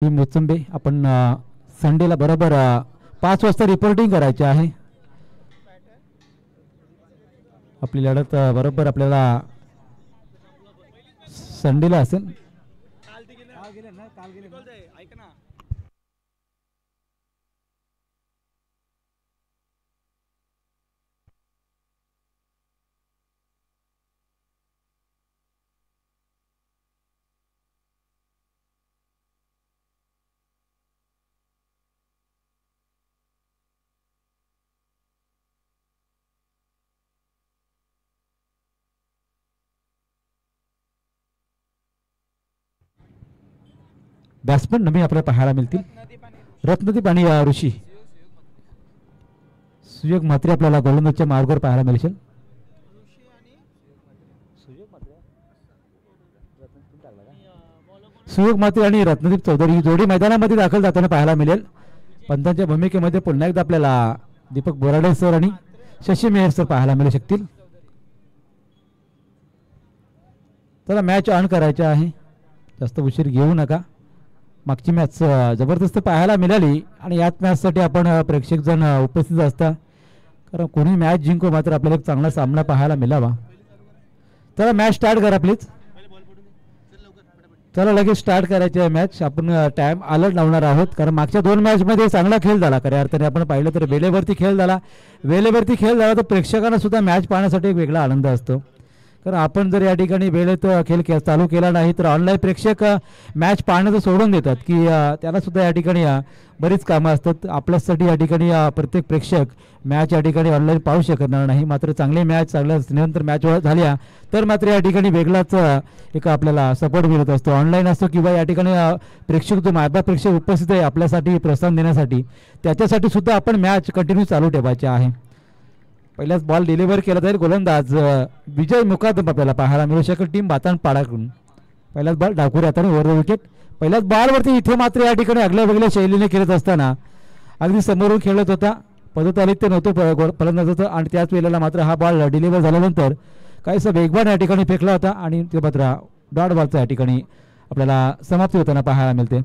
Team मोचंबे आपण संडेला बरोबर 5 वाजता रिपोर्टिंग करायचे आहे. आपली लढत बरोबर आपल्याला संडेला असेल. बॅट्समन नवीन आपल्याला पाहायला मिळतील. रत्नदीप आणि ऋषी. सुयोग म्हात्रे आपल्याला गोलंदाजच्या मार्गावर पाहायला मिळेल. सुयोग म्हात्रे आणि रत्नदीप चौधरी ही जोडी मैदानामध्ये दाखल जाताना पाहायला मिळेल. पंतांच्या भूमिकेमध्ये पुन्हा एकदा आपल्याला दीपक बोराडे सर आणि शशी मेहर सर पाहायला मिळू शकतील. चला मॅच ऑन करायची आहे. जास्त उशीर घेऊ नका. मागची मॅच जबरदस्त पाहायला मिळाली आणि याच मॅचसाठी आपण प्रेक्षक जण उपस्थित असता, कारण कोणी मॅच जिंको मात्र आपल्याला एक चांगला सामना पाहायला मिळावा. चला मॅच स्टार्ट करा प्लीज. चला लगेच स्टार्ट करायची आहे मॅच. आपण टाइम अलर्ट लावणार आहोत, कारण मागच्या 2 मॅचमध्ये चांगला खेळ झाला. खऱ्या अर्थाने आपण पाहिलं तर वेळेवरती खेळ झाला. वेळेवरती खेळ झाला तर प्रेक्षकांना सुद्धा मॅच पाहण्यासाठी एक वेगळा आनंद असतो. कारण आपण जर या ठिकाणी वेळेत खेळ चालू केला नाही तर ऑनलाईन प्रेक्षक मॅच पाहण्याचं सोडून देतात, की त्यांना सुद्धा या ठिकाणी बरीच कामं असतात. आपल्यासाठी या ठिकाणी प्रत्येक प्रेक्षक मॅच या ठिकाणी ऑनलाईन पाहू शकणार नाही. मात्र चांगली मॅच चांगल्या निरंतर मॅच झाल्या तर मात्र या ठिकाणी वेगळाच एक आपल्याला सपोर्ट मिळत असतो. ऑनलाईन असतो किंवा या ठिकाणी प्रेक्षक जो मायबा प्रेक्षक उपस्थित आहे आपल्यासाठी प्रोत्साहन देण्यासाठी, त्याच्यासाठी सुद्धा आपण मॅच कंटिन्यू चालू ठेवायची आहे. पहिल्याच बॉल डिलिव्हर केला जाईल. गोलंदाज विजय मुकादम आपल्याला पाहायला मिळू शकेल टीम बातानपाडाकडून. पहिल्याच बॉल डाकुरे हाताने ओव्हर विकेट. पहिल्याच बॉलवरती इथे मात्र या ठिकाणी आगल्या वेगळ्या शैलीने खेळत असताना अगदी समोरून खेळत होता. पद्धत आली ते नव्हतं फलंदाजाचं, आणि त्याच वेळेला मात्र हा बॉल डिलिव्हर झाल्यानंतर काहीसा वेगवान या ठिकाणी फेकला होता आणि ते मात्र डॉट बॉलचा या ठिकाणी आपल्याला समाप्ती होताना पाहायला मिळते.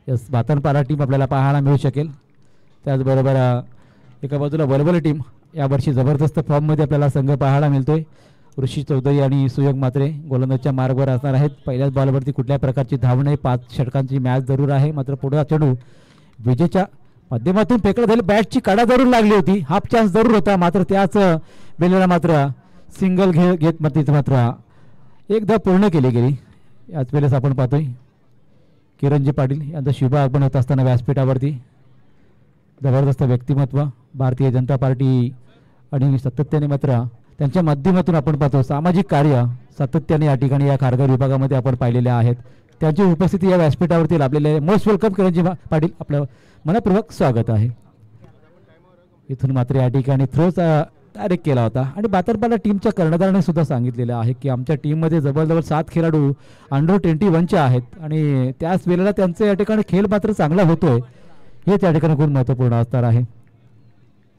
यस, बातानपाडा टीम आपल्याला पाहायला मिळू शकेल. त्याचबरोबर एका बाजूला वलवल टीम यावर्षी जबरदस्त फॉर्ममध्ये आपल्याला संघ पाहायला मिळतोय. ऋषी चौधरी आणि सुयोग म्हात्रे गोलंदाजच्या मार्गावर असणार आहेत. पहिल्याच बॉलवरती कुठल्या प्रकारची धाव नाही. 5 षटकांची मॅच जरूर आहे. मात्र पुढे चेंडू विजेच्या माध्यमातून फेकला जाईल. बॅटची कडा जरूर लागली होती. हाफ चान्स जरूर होता. मात्र त्याच वेळेला मात्र सिंगल घेत मात्र एकदा पूर्ण केली गेली. याच वेळेस आपण पाहतोय किरणजी पाटील यांचा शुभ आगमन होत असताना व्यासपीठावरती. जबरदस्त व्यक्तिमत्व भारतीय जनता पार्टी आणि सातत्याने मात्र त्यांच्या माध्यमातून आपण पाहतो सामाजिक कार्य सातत्याने या ठिकाणी या खारघर विभागामध्ये आपण पाहिलेले आहेत. त्यांची उपस्थिती या व्यासपीठावरती लाभलेले मोस्ट वेलकम किरणजी पाटील, आपलं मनपूर्वक स्वागत आहे. इथून मात्र या ठिकाणी थ्रोच डायरेक्ट केला होता आणि बातानपाडा टीमच्या कर्णधाराने सुद्धा सांगितलेलं आहे की आमच्या टीममध्ये जवळजवळ 7 खेळाडू अंडर 21चे आहेत आणि त्याच वेळेला त्यांचं या ठिकाणी खेळ मात्र चांगला होतोय. हे त्या ठिकाणी खूप महत्त्वपूर्ण असणार आहे.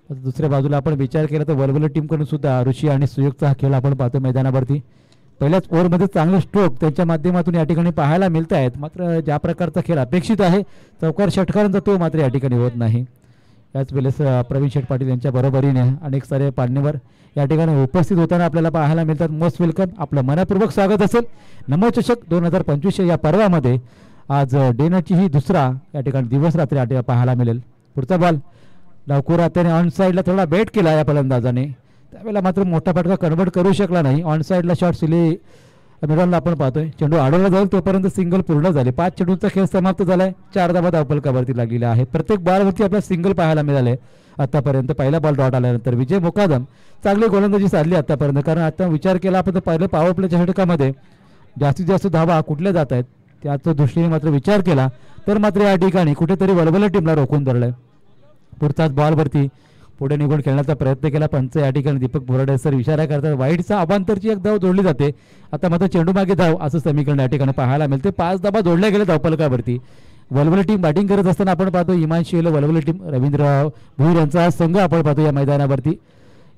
दुसऱ्या बाजूला आपण विचार केला तर वलवल टीमकडून सुद्धा ऋषी आणि सुयोगचा हा खेळ आपण पाहतो मैदानावरती. पहिल्याच ओव्हरमध्ये चांगले स्ट्रोक त्यांच्या माध्यमातून या ठिकाणी पाहायला मिळत आहेत. मात्र ज्या प्रकारचा खेळ अपेक्षित आहे चौकार षटकारांचा तो मात्र या ठिकाणी होत नाही. याच वेळेस प्रवीण शेठ पाटील यांच्या बरोबरीने अनेक सारे पाडणेवर या ठिकाणी उपस्थित होताना आपल्याला पाहायला मिळतात. मोस्ट वेलकम, आपलं मनपूर्वक स्वागत असेल. नमो चषक 2025 या पर्वामध्ये आज डे नाईटची ही दुसरा या ठिकाणी दिवस रात्री पाहायला मिळेल. पुढचा बॉल डाकुरा त्याने ऑन साईडला थोडा बेट केला या फलंदाजाने, त्यावेळेला मात्र मोठा फटका कन्वर्ट करू शकला नाही. ऑन साईडला शॉट सिली मिडॉनला आपण पाहतोय. चेंडू अडवला जाईल तोपर्यंत सिंगल पूर्ण झाले. 5 चेंडूंचा खेळ समाप्त झालाय. 4 धावा धावफलकावरती लागलेल्या आहेत. प्रत्येक बॉलवरती आपल्याला सिंगल पाहायला मिळाले आतापर्यंत. पहिला बॉल डॉट आल्यानंतर विजय मुकादम चांगली गोलंदाजी साधली आतापर्यंत, कारण आता विचार केला आपण तर पहिलं पॉवर प्लेच्या षटकामध्ये जास्तीत जास्त धावा कुठल्या जात आहेत त्याच्या दृष्टीने मात्र विचार केला तर मात्र या ठिकाणी कुठेतरी वलवल टीमला रोखून धरलंय. पुढचाच बॉलवरती पुढे निघून खेळण्याचा प्रयत्न केला. पंच या ठिकाणी दीपक बोराडे सर इशारा करतात वाईटचा अभांतरची एक धाव जोडली जाते. आता मात्र चेंडू मागे धाव असं समीकरण या ठिकाणी पाहायला मिळते. 5 धावा जोडल्या गेल्या धावफलकावरती. वलवल टीम बॅटिंग करत असताना आपण पाहतो इमानशील वलवल टीम रवींद्र भुईर यांचा संघ आपण पाहतो या मैदानावरती.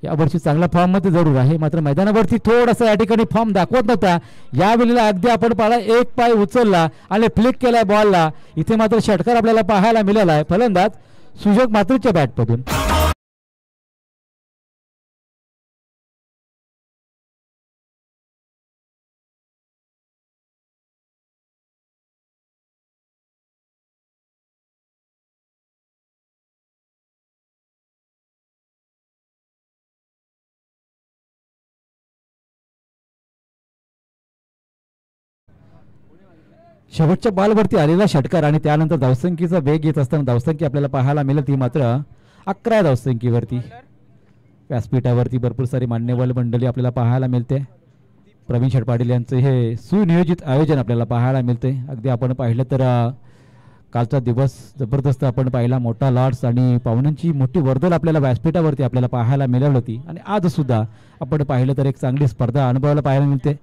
यावर्षी चांगला फॉर्म मध्ये जरूर आहे, मात्र मैदानावरती थोडासा या ठिकाणी फॉर्म दाखवत नव्हता. यावेळेला अगदी आपण पाहिला एक पाय उचलला आणि फ्लिक केलाय बॉलला. इथे मात्र षटकार आपल्याला पाहायला मिळाला आहे. फलंदाज सुजोग मात्रेच्या बॅटमधून. शेवटच्या बॉलवरती आलेला षटकार आणि त्यानंतर धावसंख्येचा वेग येत असताना धावसंख्या आपल्याला पाहायला मिळेल ती मात्र 11 धावसंख्येवरती. व्यासपीठावरती भरपूर सारी मान्यवर मंडळी आपल्याला पाहायला मिळते. प्रवीण शेठ पाटील यांचं हे सुनियोजित आयोजन आपल्याला पाहायला मिळते. अगदी आपण पाहिलं तर कालचा दिवस जबरदस्त आपण पाहिला. मोठा लॉर्ड्स आणि पाहुण्यांची मोठी वर्दळ आपल्याला व्यासपीठावरती आपल्याला पाहायला मिळाली होती आणि आज सुद्धा आपण पाहिलं तर एक चांगली स्पर्धा अनुभवायला पाहायला मिळते.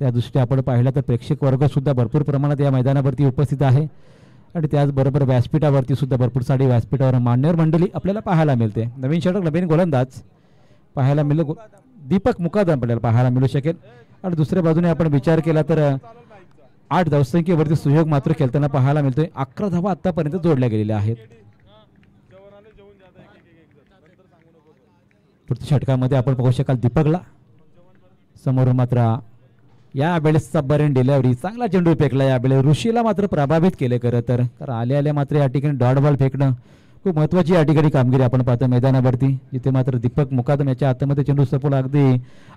त्या दृष्टीने आपण पाहिलं तर प्रेक्षक वर्ग सुद्धा भरपूर प्रमाणात या मैदानावरती उपस्थित आहे आणि त्याचबरोबर व्यासपीठावरती सुद्धा भरपूर सारी व्यासपीठावर मान्यवर मंडळी आपल्याला पाहायला मिळते. नवीन षटक नवीन गोलंदाज पाहायला मिळेल. दीपक मुकादम आपल्याला पाहायला मिळू शकेल. आणि दुसऱ्या बाजूने आपण विचार केला तर 8 धावसंख्येवरती सुयोग मात्र खेळताना पाहायला मिळतोय. 11 धावा आतापर्यंत जोडल्या गेलेल्या आहेत. पुढच्या षटकामध्ये आपण पाहू शकाल दीपकला समोरून मात्र यावेळेस सबमरीन डिलिव्हरी चांगला चेंडू फेकला. यावेळेस ऋषीला मात्र प्रभावित केले खरं तर, कारण आल्या मात्र या ठिकाणी डॉट बॉल फेकणं खूप महत्त्वाची या ठिकाणी कामगिरी आपण पाहतो मैदानावरती. जिथे मात्र दीपक मुकादम याच्या हातामध्ये चेंडू सपोला अगदी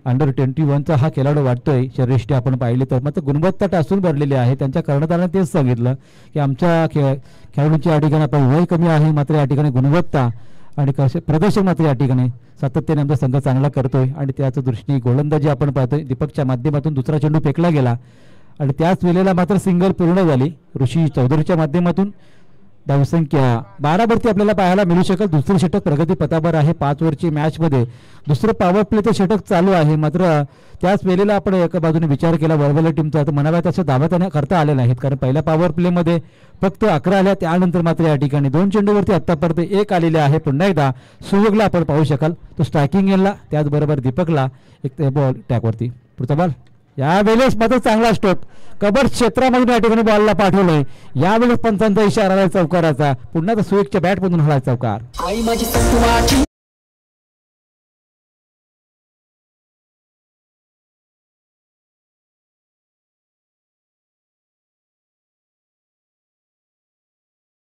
अंडर 21चा हा खेळाडू वाटतोय. शरीरष्टी आपण पाहिली तर मात्र गुणवत्ता टासून भरलेली आहे. त्यांच्या कर्णधाराने तेच सांगितलं की आमच्या खेळाडूंची या ठिकाणी आपण वय कमी आहे, मात्र या ठिकाणी गुणवत्ता आणि कसे प्रदर्शन मात्र या ठिकाणी सातत्याने आमचा संघ चांगला करतोय. आणि त्याच दृष्टीने गोलंदाजी आपण पाहतोय. दीपकच्या माध्यमातून दुसरा चेंडू फेकला गेला आणि त्याच वेळेला मात्र सिंगल पूर्ण झाली ऋषी चौधरीच्या माध्यमातून. धावसंख्या 12 वरती आपल्याला पाहायला मिळू शकेल. दुसरं षटक प्रगती पथावर आहे 5 ओव्हरची मॅच मध्ये. दुसरं पॉवर प्लेचं षटक चालू आहे, मात्र त्याच वेळेला आपण एका बाजूने विचार केला वरवले टीमचा तर म्हणाव्या तसं धावा त्यांना करता आल्या नाहीत, कारण पहिल्या पॉवर प्ले मध्ये फक्त 11 आल्या. त्यानंतर मात्र या ठिकाणी 2 चेंडूवरती आतापर्यंत 1 आलेले आहे. पुन्हा एकदा सुयोगला आपण पाहू शकाल तो स्ट्रायकिंग येला, त्याचबरोबर दीपकला एक बॉल टॅकवरती. पुढचा बॉल यावेळेस मात्र चांगला स्ट्रोक कबर क्षेत्रामधून या ठिकाणी बॉलला पाठवलंय. यावेळेस पंचांचा इशारा आला चौकाराचा. पुन्हा तर सुयोगच्या बॅटमधून हला चौकार.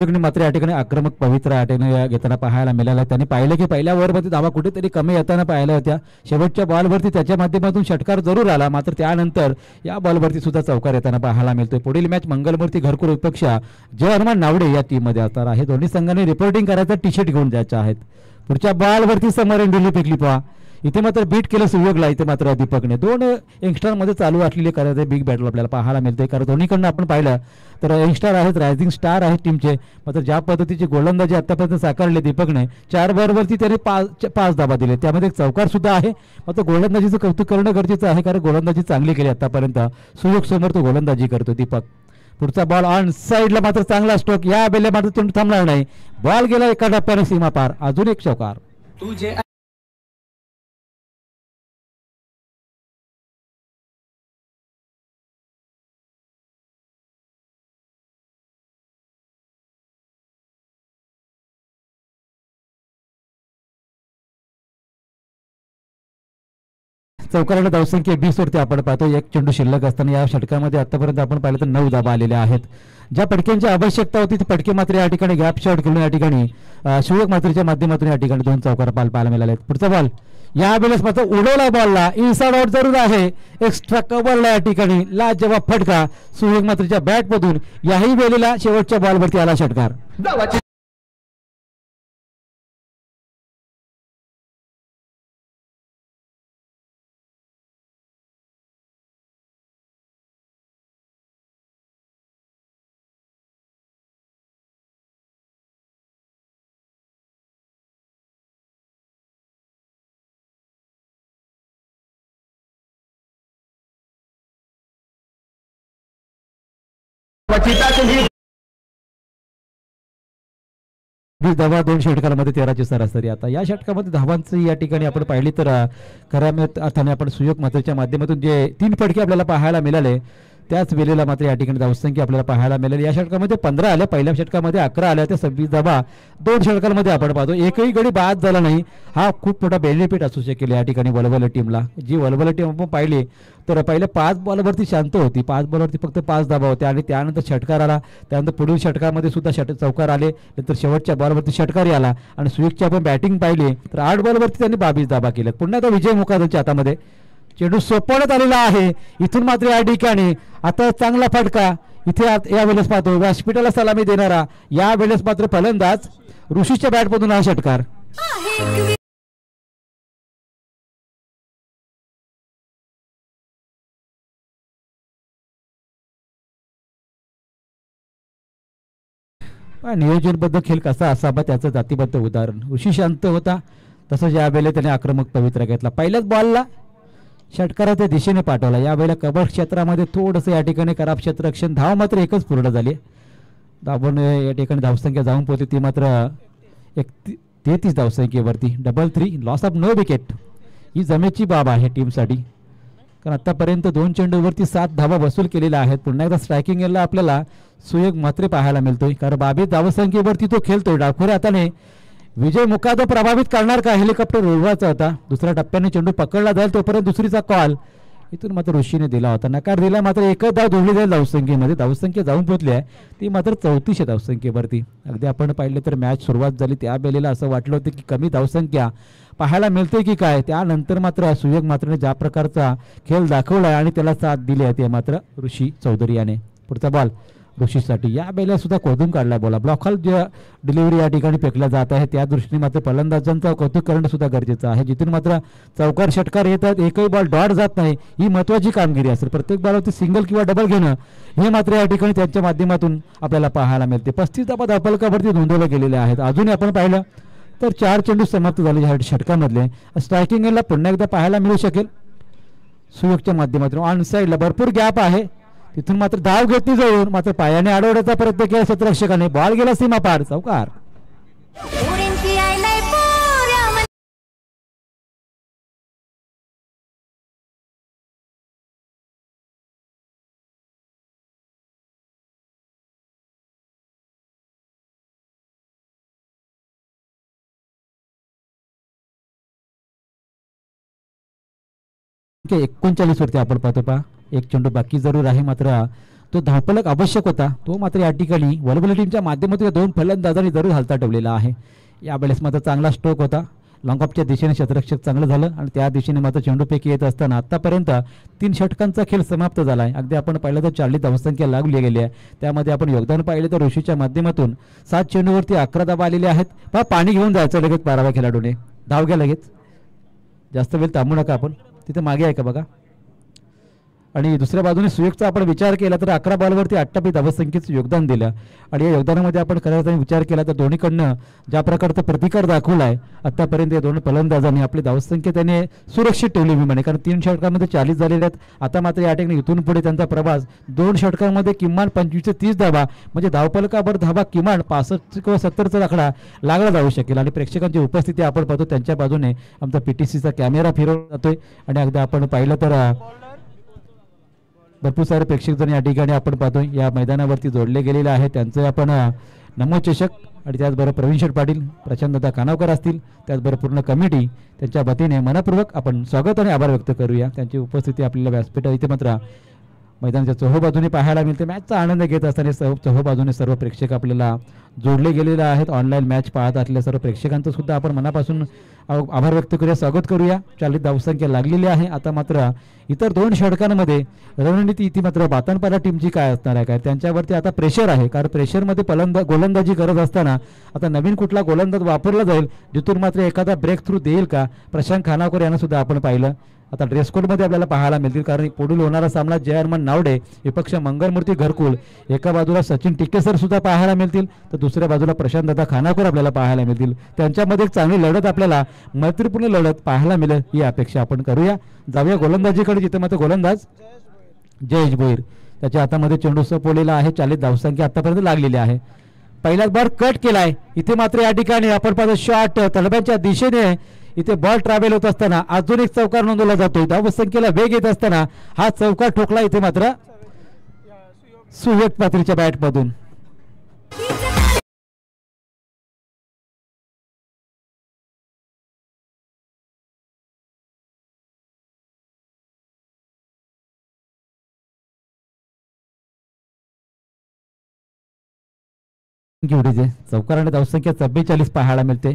मात्र या ठिकाणी आक्रमक पवित्र या ठिकाणी घेताना पाहायला मिळाला. त्यांनी पाहिलं की पहिल्या ओव्हरमध्ये धावा कुठेतरी कमी येताना पाहिल्या होत्या. शेवटच्या बॉलवरती त्याच्या माध्यमातून षटकार जरूर आला, मात्र त्यानंतर या बॉलवरती सुद्धा चौकार येताना पाहायला मिळतोय. पुढील मॅच मंगलमूर्ती घरकुल विपक्ष जय हनुमान नावडे या टीम मध्ये असणार आहे. दोन्ही संघांनी रिपोर्टिंग करायचं टी शर्ट घेऊन जायचे आहेत. पुढच्या बॉलवरती समोर दिल्ली फेकली पहा. इथे मात्र बीट केलं सुयोगला. इथे मात्र दीपकने 2 यंगस्टरमध्ये चालू असलेले करायचे बिग बॅटल आपल्याला पाहायला मिळते. कारण दोन्हीकडनं आपण पाहिलं तर यंगस्टर आहेत, रायझिंग स्टार आहेत टीमचे. मात्र ज्या पद्धतीची गोलंदाजी आतापर्यंत साकारले दीपकने 4 बॉलवरती त्याने 5 धावा दिले, त्यामध्ये एक चौकार सुद्धा आहे. मात्र गोलंदाजीचं कौतुक करणं गरजेचं आहे, कारण गोलंदाजी चांगली केली आतापर्यंत. सुयोग समोर तो गोलंदाजी करतो दीपक. पुढचा बॉल ऑन साईडला मात्र चांगला स्ट्रोक. या बेले मात्र चेंडू थांबणार नाही. बॉल गेला एका टप्प्याने सीमा पार. अजून एक चौकार. चौकाराला धावसंख्या 20 वरती आपण पाहतो. एक चेंडू शिल्लक असताना या षटकामध्ये आतापर्यंत आपण पाहिलं तर 9 धावा आलेल्या आहेत. ज्या फटक्यांची आवश्यकता होती ती फटके मात्र या ठिकाणी गॅप शॉट खेळून या ठिकाणी सुयोग मात्रेच्या माध्यमातून या ठिकाणी 2 चौकार पाहायला मिळाले आहेत. पुढचा बॉल यावेळेस मात्र उडवला बॉलला इनसाइड आउट जरूर आहे. एक्स्ट्रा कव्हरला या ठिकाणी लाजवाब फटका सुयोग मात्रेच्या बॅटमधून. याही वेळेला शेवटच्या बॉलवरती आला षटकार. 26 धावा 2 षटकांमध्ये 13ची सरासरी. आता या षटकामध्ये धावांची या ठिकाणी आपण पाहिली तर खऱ्या अर्थाने आपण सुयोग मात्रेच्या माध्यमातून जे 3 फटके आपल्याला पाहायला मिळाले त्याच वेळेला मात्र या ठिकाणी धावसंख्या आपल्याला पाहायला मिळाली. या षटकामध्ये 15 आल्या, पहिल्या षटकामध्ये 11 आल्या, त्या 26 धावा 2 षटकांमध्ये आपण पाहतो. एकही गडी बाद झाला नाही. हा खूप मोठा बेनिफिट असू शकेल या ठिकाणी वलवल टीमला. जी वलवल टीम आपण पाहिली तर पहिले 5 बॉलवरती शांत होती, 5 बॉलवरती फक्त 5 धावा होत्या आणि त्यानंतर षटकार आला, त्यानंतर पुढील षटकामध्ये सुद्धा चौकार आले, नंतर शेवटच्या बॉलवरती षटकारी आला आणि सुयोगची आपण बॅटिंग पाहिली तर 8 बॉलवरती त्यांनी 22 धावा केल्या. पुन्हा तो विजय मुकादमच्या हातामध्ये चेंडू सोपवण्यात आलेला आहे. इथून मात्र या ठिकाणी आता चांगला फटका इथे या वेळेस पाहतो व्यासपीठाला सलामी देणारा या वेळेस मात्र फलंदाज ऋषीच्या बॅटमधून हा षटकार. नियोजनबद्ध खेळ कसा असावा त्याचं जातीबद्ध उदाहरण. ऋषी शांत होता तसंच यावेळेला त्याने आक्रमक पवित्रा घेतला. पहिल्याच बॉलला षटकाराच्या दिशेने पाठवला. यावेळेला कबड क्षेत्रामध्ये थोडंसं या ठिकाणी खराब क्षेत्ररक्षण. धाव मात्र एकच पूर्ण झाली. आपण या ठिकाणी धावसंख्या जाऊन पोहोचली ती मात्र 33 धावसंख्येवरती. 3 लॉस ऑफ नो विकेट ही जमेची बाब आहे टीमसाठी, कारण आतापर्यंत 2 चेंडूवरती 7 धावा वसूल केलेल्या आहेत. पुन्हा एकदा स्ट्रायकिंग एलला आपल्याला सुयोग मात्र पाहायला मिळतोय, कारण 22 धावसंख्येवरती तो खेळतोय. डावखोऱ्या हाताने विजय मुकादम प्रभावित करणार का? हेलिकॉप्टर उडवायचा होता. दुसऱ्या टप्प्याने चेंडू पकडला जाईल तोपर्यंत दुसरीचा कॉल इथून मात्र ऋषीने दिला होता. नकार दिला मात्र एकच धाव जोडली जाईल धावसंख्येमध्ये. धावसंख्या जाऊन पोहोचली आहे ती मात्र 34 धावसंख्येवरती. अगदी आपण पाहिलं तर मॅच सुरुवात झाली त्या वेळेला असं वाटलं होतं की कमी धावसंख्या पाहायला मिळते की काय. त्यानंतर मात्र सुयोग मात्रने ज्या प्रकारचा खेळ दाखवला आणि त्याला साथ दिली आहे ते मात्र ऋषी चौधरी याने. पुढचा बॉल ऋषीसाठी. या बेला सुद्धा खोदून काढला बोला. ब्लॉकल डिलिव्हरी या ठिकाणी फेकल्या जात आहे. त्या दृष्टीने मात्र फलंदाजांचा कौतुक करणं सुद्धा गरजेचं आहे. जिथून मात्र चौकार षटकार येतात, एकही बॉल डॉट जात नाही, ही महत्त्वाची कामगिरी असेल. प्रत्येक बॉलवरती सिंगल किंवा डबल घेणं हे मात्र या ठिकाणी त्यांच्या माध्यमातून आपल्याला पाहायला मिळते. 35 धावा धावफलकावरती नोंदवल्या गेलेल्या आहेत. अजूनही आपण पाहिलं तर 4 चेंडू समाप्त झाले षटकामधले. स्ट्रायकिंगला पुन्हा एकदा पाहायला मिळू शकेल सुयोगच्या माध्यमातून. ऑन साईडला भरपूर गॅप आहे, तिथून मात्र धाव घेतली जाऊन मात्र पायाने अडवण्याचा प्रयत्न केला क्षेत्ररक्षकाने. बॉल गेला सीमा पार. चौकार. ओके 39 वरती आपण पाहतो पहा. एक चेंडू बाकी जरूर आहे, मात्र तो धावफलक आवश्यक होता. तो मात्र या ठिकाणी वलवल टीमच्या माध्यमातून 2 फलंदाजांनी जरूर हालता ठेवलेला आहे. यावेळेस मात्र चांगला स्ट्रोक होता. लॉंग ऑफच्या दिशेने क्षेत्ररक्षक चांगलं झालं आणि त्या दिशेने मात्र चेंडूपैकी येत असताना आतापर्यंत 3 षटकांचा खेळ समाप्त झाला आहे. अगदी आपण पाहिलं तर 40 धावसंख्या लागली गेली आहे. त्यामध्ये आपण योगदान पाहिले तर ऋषीच्या माध्यमातून 7 चेंडूवरती 11 धावा आलेले आहेत. पहा पाणी घेऊन जायचं लगेच 12व्या खेळाडूने. धाव घ्या लगेच, जास्त वेळ थांबू नका. आपण तिथे मागे आहे का बघा. आणि दुसऱ्या बाजूने सुयोगचा आपण विचार केला तर 11 बॉलवरती 28 धावसंख्येचं योगदान दिलं आणि या योगदानामध्ये आपण खऱ्या विचार केला तर दोन्हीकडनं ज्या प्रकारचा प्रतिकार दाखवला आहे आतापर्यंत या दोन फलंदाजांनी आपली धावसंख्या त्याने सुरक्षित ठेवली मी म्हणे. कारण 3 षटकांमध्ये 40 झालेले आहेत. आता मात्र या ठिकाणी इथून पुढे त्यांचा प्रवास 2 षटकांमध्ये किमान 25 ते 30 धावा म्हणजे धावफलकावर धावा किमान 65 किंवा 70चा आकडा लागला जाऊ शकेल. आणि प्रेक्षकांची उपस्थिती आपण पाहतो त्यांच्या बाजूने आमचा PTCचा कॅमेरा फिरवला जातोय आणि अगदी आपण पाहिलं तर भरपूर सारे प्रेक्षक जण या ठिकाणी आपण पाहतोय या मैदानावरती जोडले गेलेले आहे. त्यांचं आपण नमो चषक आणि त्याचबरोबर प्रवीण शेठ पाटील, प्रशांतदा कानावकर असतील, त्याचबरोबर पूर्ण कमिटी त्यांच्या वतीने मनपूर्वक आपण स्वागत आणि आभार व्यक्त करूया. त्यांची उपस्थिती आपल्याला व्यासपीठ इथे मात्र मैदानाच्या चोहो बाजूने पाहायला मिळते. मॅचचा आनंद घेत असताना चोहो बाजूने सर्व प्रेक्षक आपल्याला जोडले गेलेले आहेत. ऑनलाईन मॅच पाहत असलेल्या सर्व प्रेक्षकांचं सुद्धा आपण मनापासून आभार व्यक्त करूया, स्वागत करूया. 40 धावसंख्या लागलेली आहे. आता मात्र इतर 2 षटकांमध्ये रणनीती इथे मात्र बातनपाडा टीमची काय असणार आहे काय त्यांच्यावरती आता प्रेशर आहे. कारण प्रेशरमध्ये गोलंदाजी करत असताना आता नवीन कुठला गोलंदाज वापरला जाईल जिथून मात्र एखादा ब्रेक थ्रू देईल का. प्रशांत खानावकर यांना सुद्धा आपण पाहिलं आता ड्रेस कोडमध्ये आपल्याला पाहायला मिळतील. कारण पुढील होणारा सामना जयहरमान नावडे विपक्ष मंगलमूर्ती घरकुल, एका बाजूला सचिन टिक्केसर सुद्धा पाहायला मिळतील तर दुसऱ्या बाजूला प्रशांतदा खानावकर आपल्याला पाहायला मिळतील. त्यांच्यामध्ये एक चांगली लढत आपल्याला मैत्रीपूर्ण लढत पाहायला मिळेल ही अपेक्षा आपण करूया. जाऊया गोलंदाजीकडे जिथे मात्र गोलंदाज जयेश भोईर त्याच्या हातामध्ये चेंडू सोपवलेला आहे. 40 धावसंख्या आतापर्यंत लागलेली आहे. पहिल्याच बॉल कट केलाय. इथे मात्र या ठिकाणी आपण पाहतो शॉट तलब्यांच्या दिशेने इथे बॉल ट्रॅव्हल होत असताना अजून एक चौकार नोंदवला जातोय. धावसंख्येला वेग येत असताना हा चौकार ठोकला इथे मात्र सुयोग पात्रीच्या बॅट मधून. चौकार आणि धावसंख्या 44 पाहायला मिळते.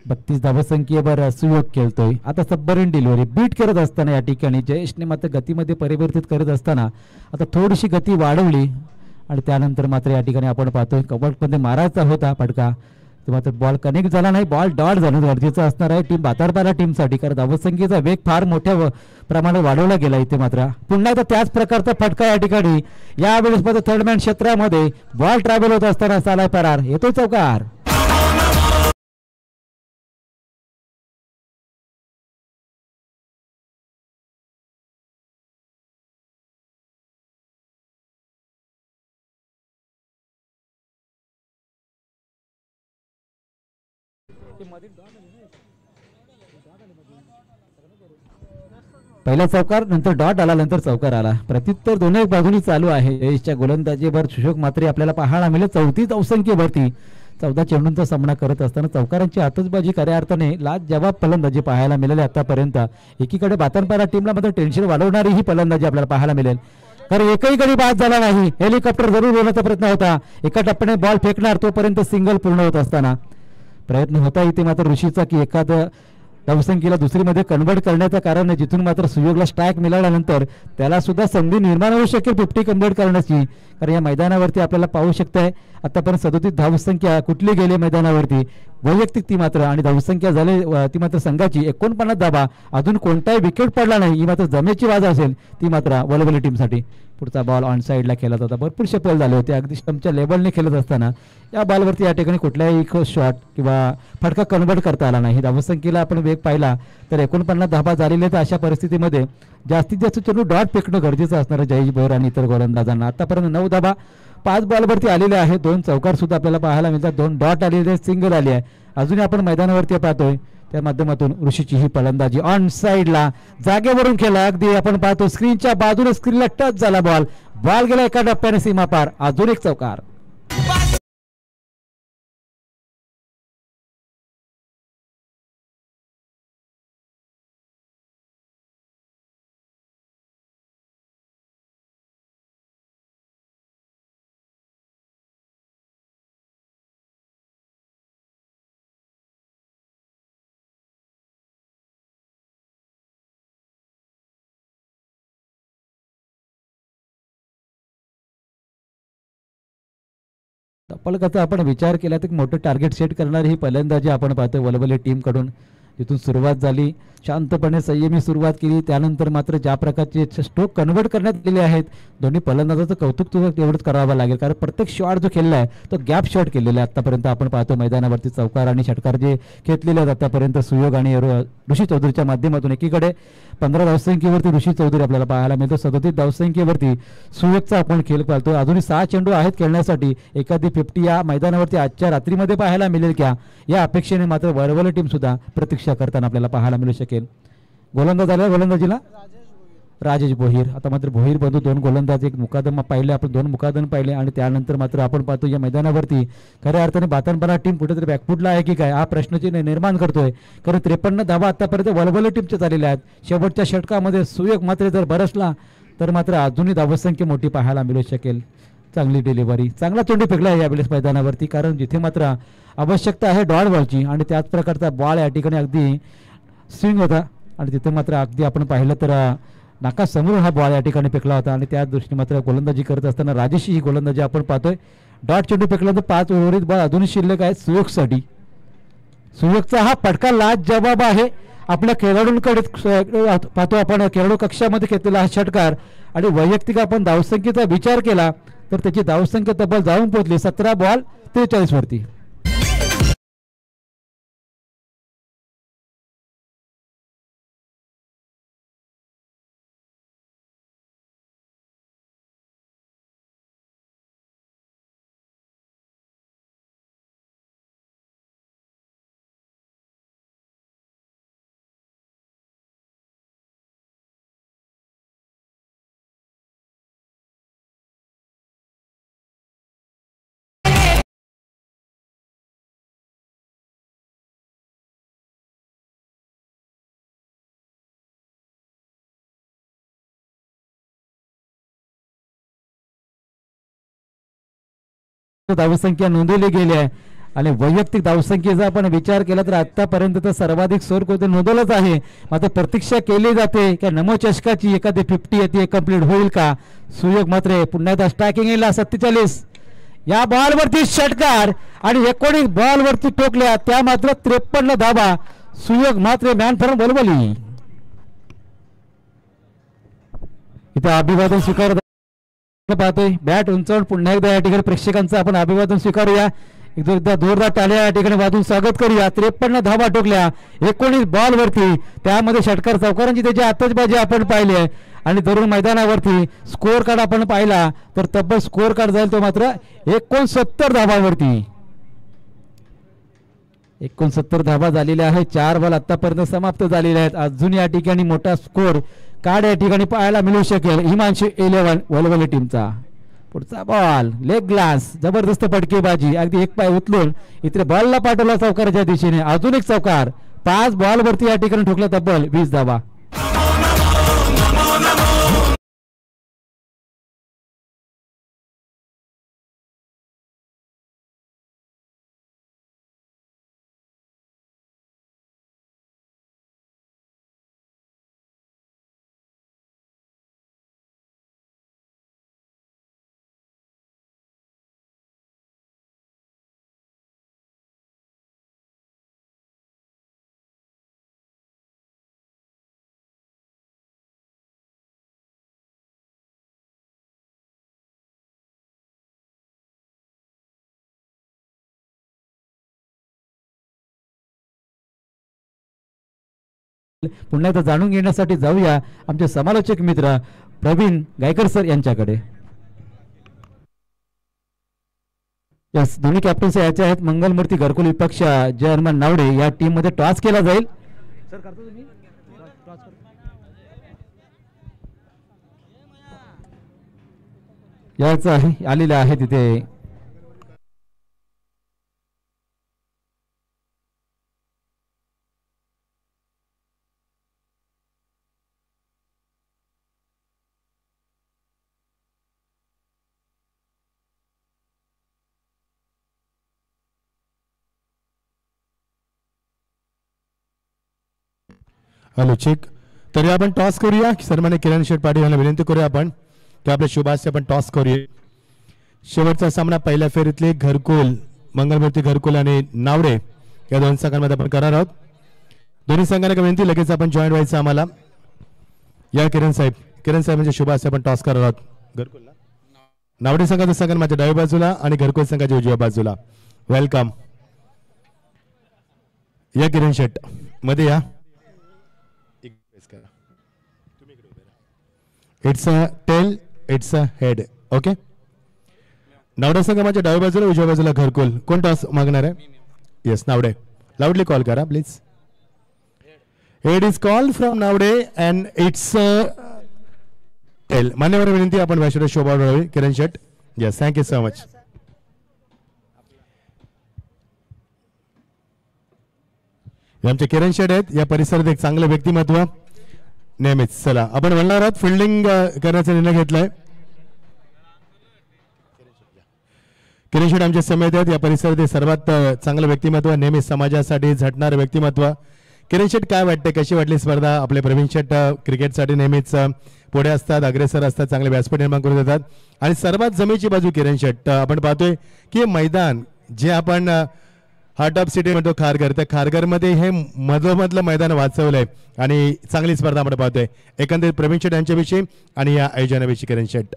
32 धावसंख्येवर सुयोग खेळतोय. आता सबमरीन डिलिव्हरी बीट करत असताना या ठिकाणी जयेशने मात्र गतीमध्ये परिवर्तित करत असताना आता थोडीशी गती वाढवली आणि त्यानंतर मात्र या ठिकाणी आपण पाहतोय कबड्डीमध्ये मारायचा होता फटका, तो मात्र बॉल कनेक्ट झाला नाही. बॉल डॉट जाणं गरजेचं असणार आहे टीम भातारपारा टीमसाठी, कारण धावसंख्येचा वेग फार मोठ्या प्रमाणात वाढवला गेला. इथे मात्र पुन्हा एकदा त्याच प्रकारचा फटका या ठिकाणी यावेळेस मात्र थर्डमॅन क्षेत्रामध्ये बॉल ट्रॅव्हल होत असताना चालाय फरार. येतो चौकार. पहिला चौकार नंतर डॉट आला, नंतर चौकार आला. प्रत्युत्तर दोन्ही बाजूनी चालू आहे. जयेशच्या गोलंदाजीवर सुयोग मात्र आपल्याला पाहायला मिळेल 34 धावसंख्येवरती 14 चेंडूंचा सामना करत असताना चौकारांची आतषबाजी खऱ्या अर्थाने लाजवाब फलंदाजी पाहायला मिळाली आतापर्यंत. एकीकडे बातनपारा टीमला मात्र टेन्शन वाढवणारी ही फलंदाजी आपल्याला पाहायला मिळेल, कारण एकही गडी बाद झाला नाही. हेलिकॉप्टर जरूर होण्याचा प्रयत्न होता. एका टप्प्याने बॉल फेकणार तोपर्यंत सिंगल पूर्ण होत असताना प्रयत्न होता इथे मात्र ऋषीचा की एखादं धावसंख्येला दुसरीमध्ये कन्वर्ट करण्याचं कारण आहे, जिथून मात्र सुयोगला स्ट्राईक मिळाल्यानंतर त्याला सुद्धा संधी निर्माण होऊ शकेल 50 कन्वर्ट करण्याची. कारण या मैदानावरती आपल्याला पाहू शकताय आतापर्यंत 37 धावसंख्या कुठली गेली मैदानावरती वैयक्तिक ती मात्र, आणि धावसंख्या झाली ती मात्र संघाची 49 धावा. अजून कोणताही विकेट पडला नाही, ही मात्र जमेची बाजू असेल ती मात्र वलवली टीमसाठी. पुढचा बॉल ऑन साईडला खेळत होता. भरपूर शपल झाले होते अगदी स्टंपच्या लेवलने खेळत असताना या बॉलवरती या ठिकाणी कुठल्याही शॉट किंवा फटका कन्वर्ट करता आला नाही. धावसंख्येला आपण वेग पाहिला तर 49 धावा झालेल्या, तर अशा परिस्थितीमध्ये जास्तीत जास्त चेंडू डॉट फेकणं गरजेचं असणार आहे जयेश भोयर आणि इतर गोलंदाजांना. आतापर्यंत 9 धावा 5 बॉलवरती आलेले आहे. 2 चौकार सुद्धा आपल्याला पाहायला मिळतात, 2 डॉट आलेले, सिंगल आली आहे. अजूनही आपण मैदानावरती पाहतोय त्या माध्यमातून ऋषीची ही फलंदाजी ऑन साईडला जागेवरून खेळला. अगदी आपण पाहतो स्क्रीनच्या बाजूने स्क्रीनला टच झाला बॉल, बॉल गेला एका टप्प्याने सीमा पार. अजून एक चौकार. पलकाचा आपण विचार केला तर मोठं टार्गेट सेट करणारी ही फलंदाजी आपण पाहतोय वलवले टीम कडून. जिथून सुरुवात झाली शांतपणे संयमी सुरुवात केली, त्यानंतर मात्र ज्या प्रकारचे स्ट्रोक कन्वर्ट करण्यात आलेले आहेत दोन्ही फलंदाजाचं कौतुक तुझं तेवढंच करावं लागेल, कारण प्रत्येक शॉट जो खेळला आहे तो गॅप शॉट केलेला आहे. आतापर्यंत आपण पाहतो मैदानावरती चौकार आणि षटकार जे घेतलेले आहेत आतापर्यंत सुयोग आणि ऋषी चौधरीच्या माध्यमातून. एकीकडे 15 धावसंख्येवरती ऋषी चौधरी आपल्याला पाहायला मिळतो, 37 धावसंख्येवरती सुयोगचा आपण खेळ पाहतो. अजूनही 6 चेंडू आहेत खेळण्यासाठी. एखादी 50 या मैदानावरती आजच्या रात्रीमध्ये पाहायला मिळेल का या अपेक्षेने मात्र वरवल टीम सुद्धा प्रतीक्षा करताना आपल्याला पाहायला मिळू शकेल. गोलंदाज आला गोलंदाजीला राजेश भोईर. आता मात्र भोईर बंधू 2 गोलंदाज, एक मुकादम पाहिले आपण, 2 मुकादम पाहिले आणि त्यानंतर मात्र आपण पाहतो या मैदानावरती खऱ्या अर्थाने बातनपारा टीम कुठेतरी बॅकफुटला आहे की काय हा प्रश्नचिन्ह निर्माण करतोय, कारण 53 धावा आतापर्यंत वलवल टीमच्या झालेल्या आहेत. शेवटच्या षटकामध्ये सुयोग मात्र जर बरसला तर मात्र अजूनही धावसंख्या मोठी पाहायला मिळू शकेल. चांगली डिलिव्हरी, चांगला चेंडू फेकला आहे यावेळेस मैदानावरती, कारण जिथे मात्र आवश्यकता आहे डॉट बॉलची आणि त्याच प्रकारचा बॉल या ठिकाणी अगदी स्विंग होता आणि तिथे मात्र अगदी आपण पाहिलं तर नाकासमोर हा बॉल या ठिकाणी फेकला होता. आणि त्या दृष्टीने मात्र गोलंदाजी करत असताना राजेश ही गोलंदाजी आपण पाहतोय. डॉट चेंडू फेकला तर 5 ओव्हरीत बॉल अजूनही शिल्लक आहे सुयोगसाठी. सुयोगचा हा फटका लाजवाब आहे. आपल्या खेळाडूंकडे पाहतो आपण, खेळाडू कक्षामध्ये घेतलेला हा षटकार आणि वैयक्तिक आपण धावसंख्येचा विचार केला तर त्याची धावसंख्या तब्बल जाऊन पोहोचली 17 बॉल 43 वरती. धावसंख्या नोंदवली गेली आहे आणि वैयक्तिक धावसंख्येचा आपण विचार केला तर आतापर्यंत तर सर्वाधिक स्कोर कोणते नोंदवलंच आहे. मात्र प्रतीक्षा केली जाते की नमो चषकाची एखादी 50 येते कंप्लीट होईल का. सुयोग मात्र पुन्हा एकदा स्ट्रायकिंग येईल 47 या बॉलवरती षटकार आणि 19 बॉलवरती टोकल्या त्या मात्र 53 धावा. सुयोग मात्र मॅन फॉर्म बोलवली. इथे अभिवादन स्वीकार पाहतोय बॅट उंचावून पुन्हा एकदा या ठिकाणी प्रेक्षकांचं आपण अभिवादन स्वीकारूया. एकदा जोरदार टाळ्या या ठिकाणी वाजून स्वागत करूया. 53 धावा टोकल्या 19 बॉल वरती त्यामध्ये षटकार चौकारांची त्याची आतषबाजी आपण पाहिली आहे आणि तरुण मैदानावरती स्कोअर कार्ड आपण पाहिला तर तब्बल स्कोअर कार्ड जाईल तो मात्र 69 धावांवरती. 69 धावा झालेल्या आहेत. 4 बॉल आतापर्यंत समाप्त झालेले आहेत. अजून या ठिकाणी मोठा स्कोअर कार्ड या ठिकाणी पाहायला मिळू शकेल. हिमांशू 11 वलवले टीमचा पुढचा बॉल लेग ग्लास जबरदस्त फटकेबाजी अगदी एक पाय उचलून इथे बॉलला पाठवला चौकाराच्या दिशेने. अजून एक चौकार 5 बॉल वरती या ठिकाणी ठोकला तब्बल 20 धावा. पुन्हा एकदा जाणून घेण्यासाठी जाऊया आमचे समालोचक मित्र प्रवीण गायकर सर यांच्याकडे. यस दोन्ही कॅप्टन्स याचे आहेत. मंगलमूर्ती घरकुल विपक्ष जयहनुमान नावडे या टीम मध्ये टॉस केला जाईल. सर करतो तुम्ही याच आहे आलेले आहे तिथे. Hello check. तरी आपण टॉस करूया. सन्मान्य किरण शेठ पाटील यांना विनंती करूया आपण की आपल्या शुभास्य आपण टॉस करूया. शेवटचा सामना पहिल्या फेरीतले घरकुल मंगलमूर्ती घरकुल आणि नावडे या दोन संघांमध्ये आपण करणार आहोत. दोन्ही संघांना विनंती लगेच आपण जॉईन व्हायचं आम्हाला. या किरण साहेबांच्या शुभास्य आपण टॉस करणार आहोत. घरकुल नावडे संघाचा संघ माझ्या डाव्या बाजूला आणि घरकुल संघाच्या उजव्या बाजूला. वेलकम. या किरण शेठ मध्ये या. It's a tail it's a head. Okay. Navade संघ माझ्या डाव्या बाजूला उजव्या बाजूला घरकुल. कोण टॉस मागणार आहे? येस नावडे. लाऊडली कॉल करा please. Head is call from Navade and it's tail. मान्यवर विनंती आपण व्यासपीठावर शोभा मिळावी. Kiran Shet. Yes thank you so much. आमचे किरण शेट आहेत. या परिसरात एक चांगलं व्यक्तिमत्व नेहमीच. चला आपण म्हणणार आहोत फिल्डिंग करण्याचा निर्णय घेतलाय. किरण शेट आमच्या समेत आहेत. या परिसरातील सर्वात चांगलं व्यक्तिमत्व नेहमी समाजासाठी झटणारं व्यक्तिमत्व. किरण शेट काय वाटते कशी वाटली स्पर्धा? आपले प्रवीण शेट क्रिकेटसाठी नेहमीच पुढे असतात अग्रेसर असतात चांगले व्यासपीठ निर्माण करून देतात आणि सर्वात जमेची बाजू किरण शेट आपण पाहतोय की मैदान जे आपण हार्ट ऑफ सिटी म्हणतो खारघर त्या खारघरमध्ये हे मधोमधलं मैदान वाचवलंय आणि चांगली स्पर्धा आपण पाहतोय. एकंदरीत प्रवीण शेट यांच्याविषयी आणि या आयोजनाविषयी किरण शेट.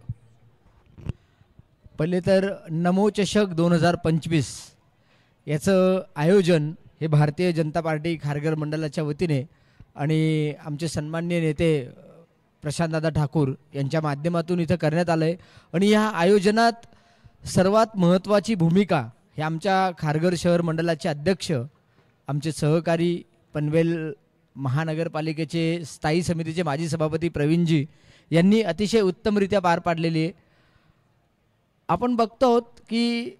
पहिले तर नमो चषक 2025 याचं आयोजन हे भारतीय जनता पार्टी खारघर मंडळाच्या वतीने आणि आमचे सन्माननीय नेते प्रशांतदादा ठाकूर यांच्या माध्यमातून इथं करण्यात आलं आहे. आणि या आयोजनात सर्वात महत्त्वाची भूमिका हे आमच्या खारघर शहर मंडळाचे अध्यक्ष आमचे सहकारी पनवेल महानगरपालिकेचे स्थायी समितीचे माजी सभापती प्रवीणजी यांनी अतिशय उत्तमरित्या पार पाडलेली आहे. आपण बघतो आहोत की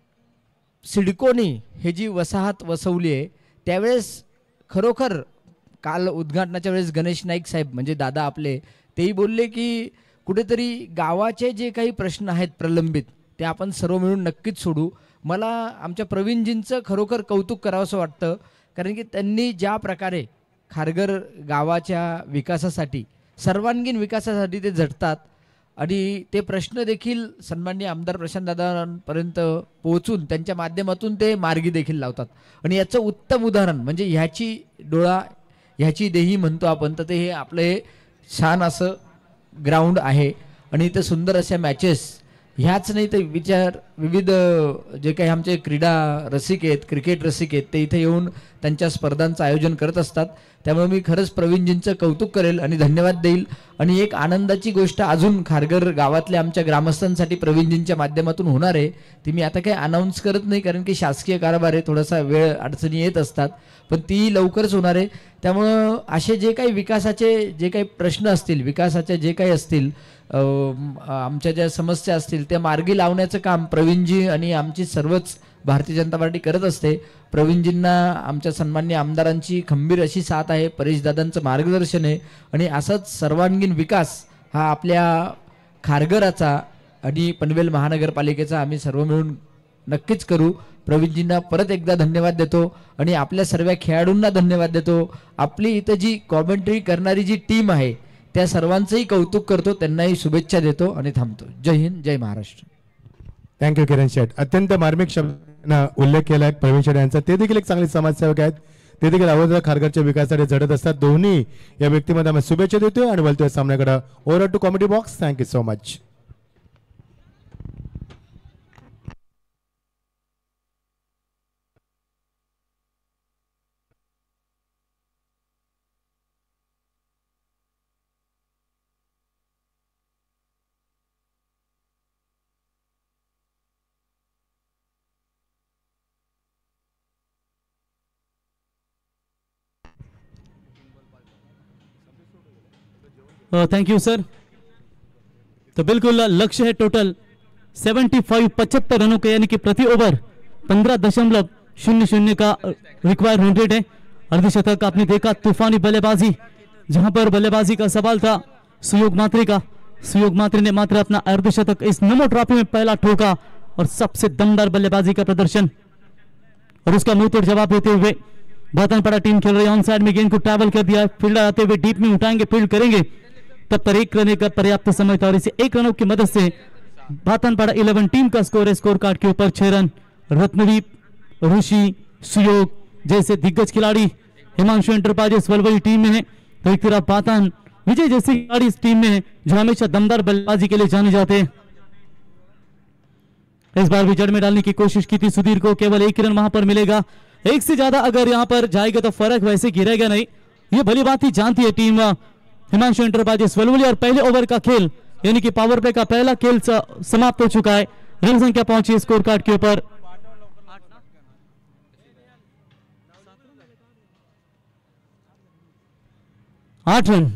सिडकोनी हे जी वसाहत वसवली आहे त्यावेळेस खरोखर काल उद्घाटनाच्या वेळेस गणेश नाईक साहेब म्हणजे दादा आपले तेही बोलले की कुठेतरी गावाचे जे काही प्रश्न आहेत प्रलंबित ते आपण सर्व मिळून नक्कीच सोडू. मला आमच्या प्रवीणजींचं खरोखर कौतुक करावंसं वाटतं, कारण की त्यांनी ज्या प्रकारे खारघर गावाच्या विकासासाठी, सर्वांगीण विकासासाठी ते झटतात आणि ते प्रश्न देखील सन्माननीय आमदार प्रशांतदादांपर्यंत पोहोचून त्यांच्या माध्यमातून ते मार्गी देखील लावतात. आणि याचं उत्तम उदाहरण म्हणजे ह्याची देही म्हणतो आपण, तर ते हे आपलं हे छान असं ग्राउंड आहे आणि इथं सुंदर अशा मॅचेस, ह्याच नाही तर विविध जे काही आमचे क्रीडा रसिक आहेत, क्रिकेट रसिक आहेत, ते इथे येऊन त्यांच्या स्पर्धांचं आयोजन करत असतात. त्यामुळे मी खरंच प्रवीणजींचं कौतुक करेल आणि धन्यवाद देईल. आणि एक आनंदाची गोष्ट अजून खारघर गावातल्या आमच्या ग्रामस्थांसाठी प्रवीणजींच्या माध्यमातून होणार आहे, ती मी आता काही अनाऊन्स करत नाही, कारण की शासकीय कारभार आहे, थोडासा वेळ अडचणी येत असतात, पण ती लवकरच होणार आहे. त्यामुळं असे जे काही विकासाचे जे काही प्रश्न असतील, विकासाचे जे काही असतील, आमच्या ज्या समस्या असतील त्या मार्गी लावण्याचं काम प्रवीणजी आणि आमची सर्वच भारतीय जनता पार्टी करत असते. प्रवीणजींना आमच्या सन्माननीय आमदारांची खंबीर अशी साथ आहे, परेशदादांचं मार्गदर्शन आहे आणि असाच सर्वांगीण विकास हा आपल्या खारघराचा आणि पनवेल महानगरपालिकेचा आम्ही सर्व मिळून नक्कीच करू. प्रवीणजींना परत एकदा धन्यवाद देतो आणि आपल्या सर्व खेळाडूंना धन्यवाद देतो. आपली इथं जी कॉमेंट्री करणारी जी टीम आहे त्या सर्वांचंही कौतुक करतो, त्यांनाही शुभेच्छा देतो आणि थांबतो. जय हिंद, जय महाराष्ट्र. थँक्यू किरण शेठ. अत्यंत मार्मिक शब्दांना उल्लेख केला आहे प्रवीण शेठ यांचा. ते देखील एक चांगले समाजसेवक आहेत, ते देखील अगोदर खारघरच्या विकासासाठी झटत असतात. दोन्ही या व्यक्तीमध्ये आम्ही शुभेच्छा देतोय आणि बोलतोय सामन्याकडे. Over to comedy box. Thank you so much. Thank you sir. तो बिल्कुल लक्ष्य है टोटल 75 रनों के, यानी कि प्रति ओवर 15.00 का रिक्वायर रन रेट है. अर्धशतक आपने देखा, तूफानी बल्लेबाजी, जहां पर बल्लेबाजी का सवाल था सुयोग मात्रे का. सुयोग मात्रे ने मात्र अपना अर्धशतक इस नमो ट्रॉफी में पहला ठोका और सबसे दमदार बल्लेबाजी का प्रदर्शन और उसका मुंह तोड़ जवाब देते हुए भातनपाड़ा टीम खेल रही है. ऑन साइड में गेंद को ट्रैवल कर दिया, फील्डर आते हुए डीप में उठाएंगे, फील्ड करेंगे, तब पर एक रन का पर्याप्त समय था और इसे एक रनों की मदद से भातनपाड़ा 11 टीम का स्कोर है. स्कोर कार्ड के ऊपर 6 रन. रत्नदीप, ऋषि, सुयोग जैसे दिग्गज खिलाड़ी हिमांशु एंटरप्राइजेस वलवली टीम में है, तो एक तरफ भातन विजय जैसे खिलाड़ी इस टीम में है जो हमेशा दमदार बल्लेबाजी के लिए जाने जाते हैं. इस बार भी जड़ में डालने की कोशिश की थी सुधीर को, केवल एक रन वहां पर मिलेगा. एक से ज्यादा अगर यहां पर जाएगा तो फर्क वैसे गिरेगा नहीं, ये भली बात ही जानती है टीम हिमांशु एंटरप्राइजेस वलवली. और पहले ओवर का खेल यानी कि पावर प्ले का पहला खेल समाप्त हो चुका है. रन संख्या पहुंची है स्कोर कार्ड के ऊपर 8 रन.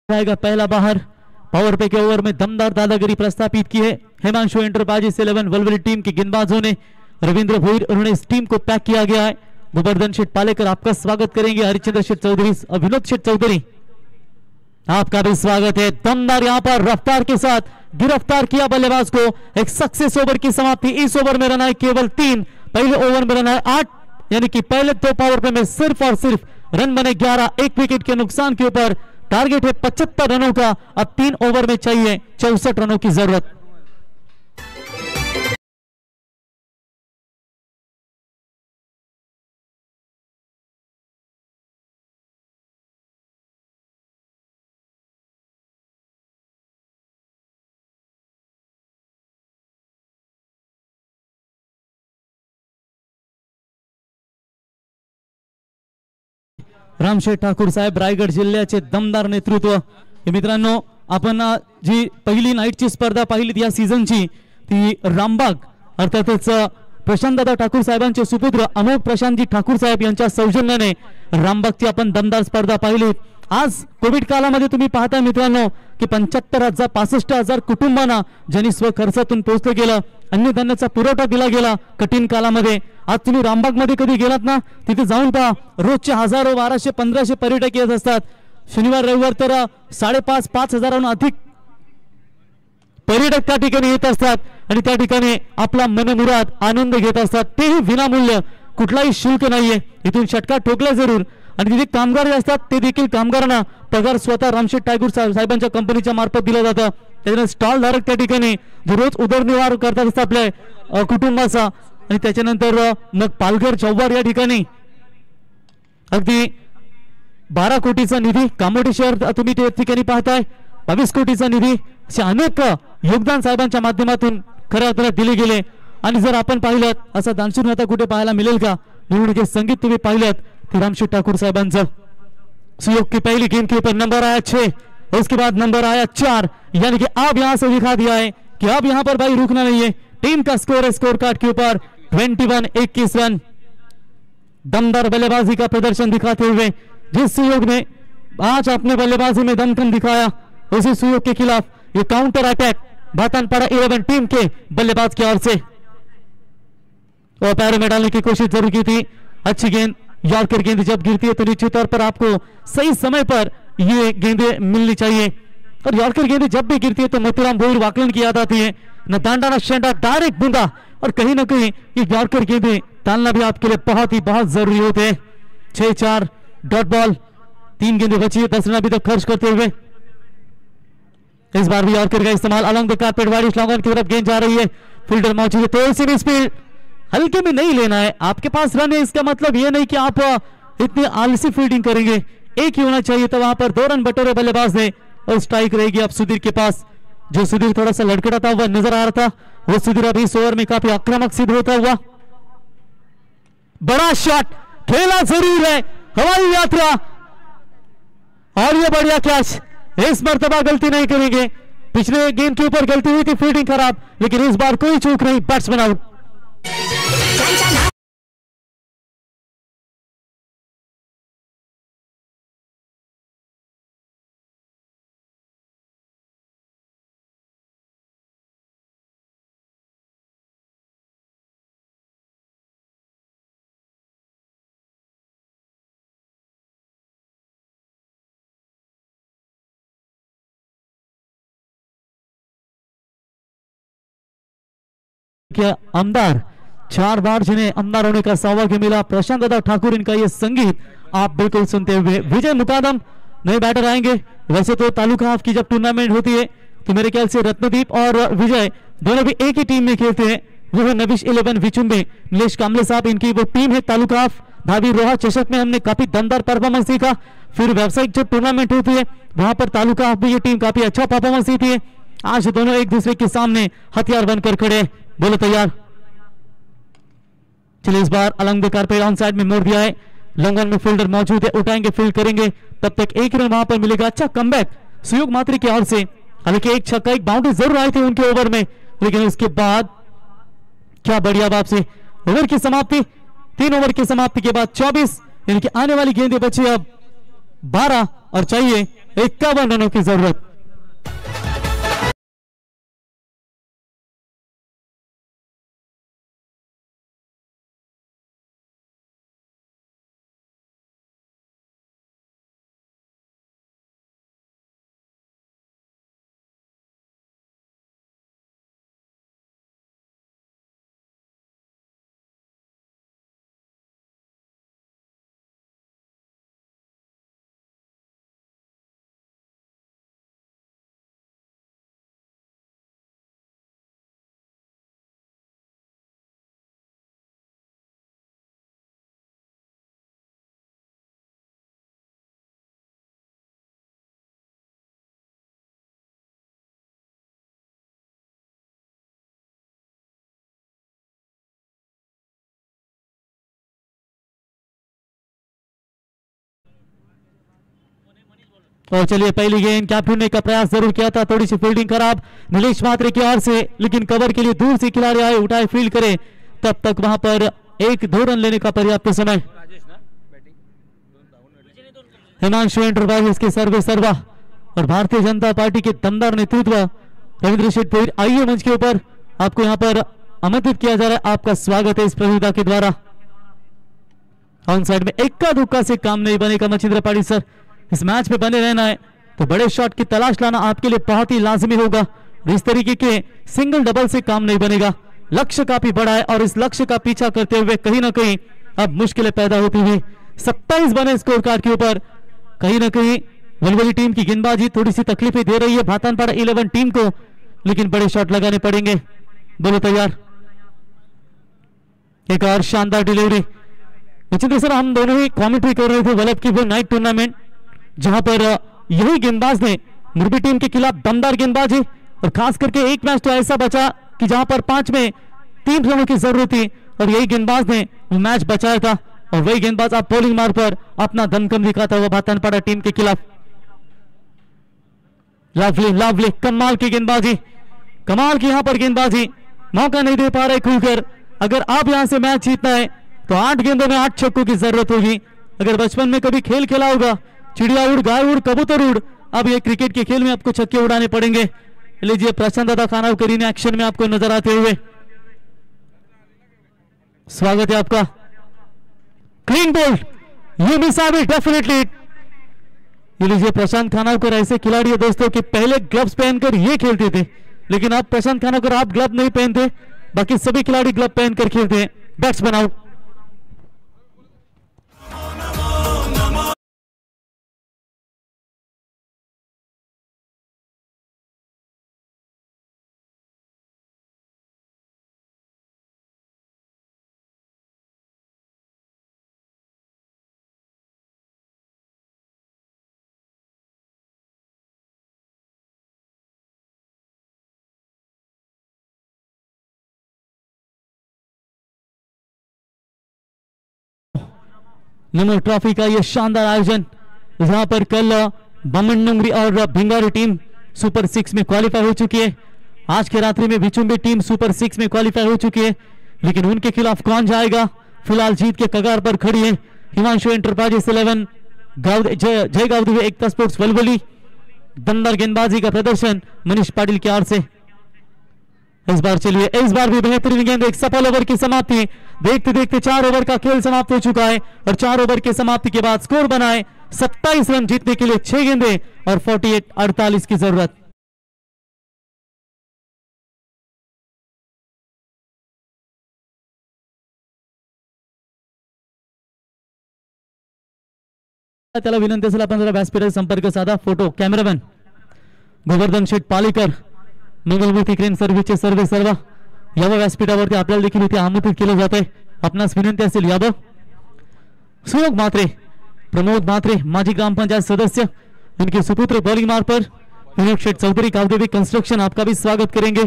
आएगा पहला बाहर। पावर पे के ओवर में दमदार दादागिरी प्रस्थापित की है हिमांशु एंटरप्राइजेस 11 वल्वली टीम के गेंदबाजों ने। रविंद्र भोईर उन्होंने इस टीम को पैक किया गया है। गोवर्धन शेठ पालेकर आपका स्वागत करेंगे। हरिचंद्र शेठ चौधरी, अभिनव शेठ चौधरी आपका भी स्वागत है। दमदार यहां पर रफ्तार के साथ गिरफ्तार किया बल्लेबाज को। एक सक्सेस ओवर की समाप्ति। इस ओवर में रन आए केवल 3, पहले ओवर में रन आए 8, यानी कि पहले 2 पावर प्ले में सिर्फ और सिर्फ रन बने 11, 1 विकेट के नुकसान के ऊपर। टारगेट है 75 रनों का। अब 3 ओवर में चाहिए 64 रनों की जरूरत। रामशेठ ठाकूर साहेब रायगड जिल्ह्याचे दमदार नेतृत्व। हे मित्रांनो, आपण जी पहिली नाईटची स्पर्धा पाहिली या सीझनची ती रामबाग अर्थातच प्रशांतदादा ठाकूर साहेबांचे सुपुत्र अमोघ प्रशांतजी ठाकूर साहेब यांच्या सौजन्याने रामबागची आपण दमदार स्पर्धा पाहिली। आज कोविड कालामध्ये तुम्ही पाहता मित्रांनो की 75,000 65,000 कुटुंबांना ज्यांनी स्वखर्चातून पोहोचलं गेलं, अन्नधान्याचा पुरवठा दिला गेला कठीण कालामध्ये। आज तुम्ही रामबाग मध्ये कधी गेलात ना, तिथे जाऊन पहा, रोजचे हजारो 1200 1500 पर्यटक येत असतात। शनिवार रविवार तर 5,500 5,000हून अधिक पर्यटक त्या ठिकाणी येत असतात आणि त्या ठिकाणी आपला मनमुराद आनंद घेत असतात, तेही विनामूल्य, कुठलाही शुल्क नाहीये। इथून षटकार ठोकला जरूर आणि तिथे कामगार जे असतात ते देखील कामगारांना पगार स्वतः रामशेठ ठाकूर साहेबांच्या कंपनीच्या मार्फत दिलं जातं। त्याच्यानंतर स्टॉल धारक त्या ठिकाणी जो रोज उदरनिर्वाह करतात असतात आपल्या कुटुंबाचा। आणि त्याच्यानंतर मग पालघर चौवार या ठिकाणी अगदी 12 कोटीचा निधी, कामोठी शहर तुम्ही त्या ठिकाणी पाहताय 22 कोटीचा निधी, असे अनेक योगदान साहेबांच्या माध्यमातून खऱ्या अर्थाने दिले गेले। आणि जर आपण पाहिलं असं दानशूर आता कुठे पाहायला मिळेल का, म्हणून जे संगीत तुम्ही पाहिलं ते रामशेठ ठाकूर साहेबांचं। सुयोग की पहली गेंद के ऊपर नंबर आया 6, उसके बाद नंबर आया 4, यानी कि अब यहां से दिखा दिया है कि अब यहां पर भाई रुकना नहीं है। टीम का स्कोर है स्कोर कार्ड के ऊपर 21 रन। दमदार बल्लेबाजी का प्रदर्शन दिखाते हुए जिस सुयोग ने आज अपने बल्लेबाजी में दमखम दिखाया, उसी सुयोग के खिलाफ ये काउंटर अटैक भातनपाड़ा 11 टीम के बल्लेबाज की ओर से और पैरों में डालने की कोशिश जरूर की थी। अच्छी गेंद, यॉर्कर गेंद जब गिरती है तो निश्चित तौर पर आपको सही समय पर ये गेंदें मिलनी चाहिए। और यॉर्कर गेंदें जब भी गिरती है तो मोतीराम भोईर वाकलन की याद आती है। न दांडा न शेंडा, डायरेक्ट बूंदा, और कहीं ना कहीं ये यॉर्कर गेंदें डालना भी आपके लिए बहुत जरूरी होते हैं। 6-4 डॉट बॉल, 3 गेंदें बची है, 10 रन अभी तक खर्च करते हुए। इस बार भी यॉर्कर का इस्तेमाल along the carpet wide long on की तरफ गेंद जा रही है। फील्डर मौजूद है, थोड़ी सी भी स्पीड हल्के में नहीं लेना है। आपके पास रन है, इसका मतलब ये नहीं कि आप इतनी आलसी फील्डिंग करेंगे। एक ही होना चाहिए था वहां पर। 2 रन बटोरे बल्लेबाज ने और स्ट्राइक रहेगी अब सुधीर के पास। जो सुधीर थोड़ा सा लड़खड़ाता हुआ नजर आ रहा था, वो सुधीर अभी इस ओवर में काफी आक्रामक सिद्ध होता हुआ। बड़ा शॉट खेला जरूर है, हवाई यात्रा, और ये बढ़िया कैच। इस मर्तबा गलती नहीं करेंगे। पिछले गेंद के ऊपर गलती हुई थी, फील्डिंग खराब, लेकिन इस बार कोई चूक नहीं, बैट्समैन आउट। क्या आमदार 4 बार जिन्हें आमदार होने का सौभाग्य मिला, प्रशांत दादा ठाकुर, इनका ये संगीत आप बिल्कुल सुनते हुए। विजय मुकादम नए बैटर आएंगे। वैसे तो तालुका हाफ की जब टूर्नामेंट होती है तो मेरे ख्याल से रत्नदीप और विजय दोनों भी एक ही टीम में खेलते हैं। वो है नविश 11 विचुंबे, नीलेश कामले साहब, इनकी वो टीम है तालुका हाफ। भाभी रोहा चषक में हमने काफी दमदार परफॉर्मेंस देखा। फिर व्यावसायिक जब टूर्नामेंट होती है वहां पर तालुका हाफ में ये टीम काफी अच्छा परफॉर्मेंस देती है। आज दोनों एक दूसरे के सामने हथियार बनकर खड़े। बोलो तैयार। चलिए इस बार along the carpet on side में मोड़ दिया है। लॉन्ग में फील्डर मौजूद है, उठाएंगे, फील्ड करेंगे, तब तक 1 रन वहां पर मिलेगा। अच्छा कमबैक सुयोग मात्री की ओर से। हालांकि 1 छक्का 1 बाउंड्री जरूर आई थी उनके ओवर में, लेकिन उसके बाद क्या बढ़िया वापसी। ओवर की समाप्ति, 3 ओवर की समाप्ति के बाद 24, यानी कि आने वाली गेंदें बची अब 12 और चाहिए 51 रनों की जरूरत। और चलिए पहली गेंद कैप्टन ने का प्रयास जरूर किया था, थोड़ी सी फील्डिंग खराब नीलेश मात्रे की ओर से, लेकिन कवर के लिए दूर से खिलाड़ी आए, उठाए फील्ड करे, तब तक वहां पर 1-2 रन लेने का पर्याप्त समय। हिमांशु एंटरप्राइजेस के सर्वा और भारतीय जनता पार्टी के दमदार नेतृत्व रविंद्र शेठ, आइए मंच के ऊपर, आपको यहां पर आमंत्रित किया जा रहा है, आपका स्वागत है इस प्रतियोगिता के द्वारा। ऑन साइड में इक्का दुक्का से काम नहीं बनेगा मच्छिंद्र पाड़ी सर, इस मैच में बने रहना है तो बड़े शॉट की तलाश लाना आपके लिए बहुत ही लाजमी होगा। इस तरीके के सिंगल डबल से काम नहीं बनेगा, लक्ष्य काफी बड़ा है और इस लक्ष्य का पीछा करते हुए कहीं ना कहीं अब मुश्किलें पैदा होती हुई 27 बने स्कोर कार्ड के ऊपर। कहीं ना कहीं वलवली टीम की गेंदबाजी थोड़ी सी तकलीफें दे रही है भातानपाड़ा 11 टीम को, लेकिन बड़े शॉट लगाने पड़ेंगे। बोलो तैयार, एक और शानदार डिलीवरी। मच्छिंद्र सर, हम दोनों ही कमेंट्री कर रहे थे वल्लभ की वो नाइट टूर्नामेंट, जहां पर यही गेंदबाज ने मुरबी टीम के खिलाफ दमदार गेंदबाजी, और खास करके एक मैच तो ऐसा बचा कि जहां पर 5 में 3 रनों की जरूरत थी और यही गेंदबाज ने वो मैच बचाया था, और वही गेंदबाज आप बॉलिंग मार पर अपना दमखम दिखाता हुआ भातानपाड़ा टीम के खिलाफ। लवली लवली, कमाल की गेंदबाजी, कमाल की यहां पर गेंदबाजी, मौका नहीं दे पा रहे खुलकर। अगर आप यहां से मैच जीतना है तो 8 गेंदों में 8 छक्कों की जरूरत होगी। अगर बचपन में कभी खेल खेला होगा, चिड़िया उड़, गाय उड़, कबूतर उड़, अब ये क्रिकेट के खेल में आपको छक्के उड़ाने पड़ेंगे। लीजिए प्रशांत दादा खानावकरी ने एक्शन में आपको नजर आते हुए, स्वागत है आपका। Clean bowled, you miss out definitely. ये लीजिए प्रशांत खानावकर ऐसे खिलाड़ी है दोस्तों कि पहले ग्लव्स पहनकर ये खेलते थे, लेकिन अब प्रशांत खानावकर आप ग्लव नहीं पहनते, बाकी सभी खिलाड़ी ग्लव पहनकर खेलते हैं। Batsman out. नमो ट्रॉफी का यह शानदार आयोजन, जहां पर कल बमन नंगरी और भिंगारी टीम सुपर 6 में क्वालिफाई हो चुकी है। आज के रात्रि में बिचुंबी टीम सुपर 6 में क्वालिफाई हो चुकी है, लेकिन उनके खिलाफ कौन जाएगा, फिलहाल जीत के कगार पर खड़ी है हिमांशु एंटरप्राइजेस 11, जय गावदेवी एकता स्पोर्ट्स वलवली। दमदार गेंदबाजी का प्रदर्शन मनीष पाटिल की ओर से। इस बार चलिए, इस बार भी बेहतरीन गेंद, एक सफल ओवर की समाप्ति। देखते देखते 4 ओवर का खेल समाप्त हो चुका है और 4 ओवर की समाप्ति के बाद स्कोर बनाए 27 रन, जीतने के लिए 6 गेंदें और 48 की जरूरत। त्याला विनंती असेल आपण जरा व्यासपीठाचा संपर्क साधा। फोटो कॅमेरामॅन गोवर्धन शेठ पालेकर, मंगलमूर्ती क्रेन सर्व्हिसचे सर्व यावं व्यासपीठावरती, आपल्याला देखील इथे आमंत्रित केलं जात आहे। आपणास विनंती असेल यावं। सुयोग मात्रे, प्रमोद मात्रे माजी ग्रामपंचायत सदस्य, इनके सुपुत्र बॉलिंग मार पर विनोद शेठ चौधरी, कावदेवी कंस्ट्रक्शन आपका भी स्वागत करेंगे।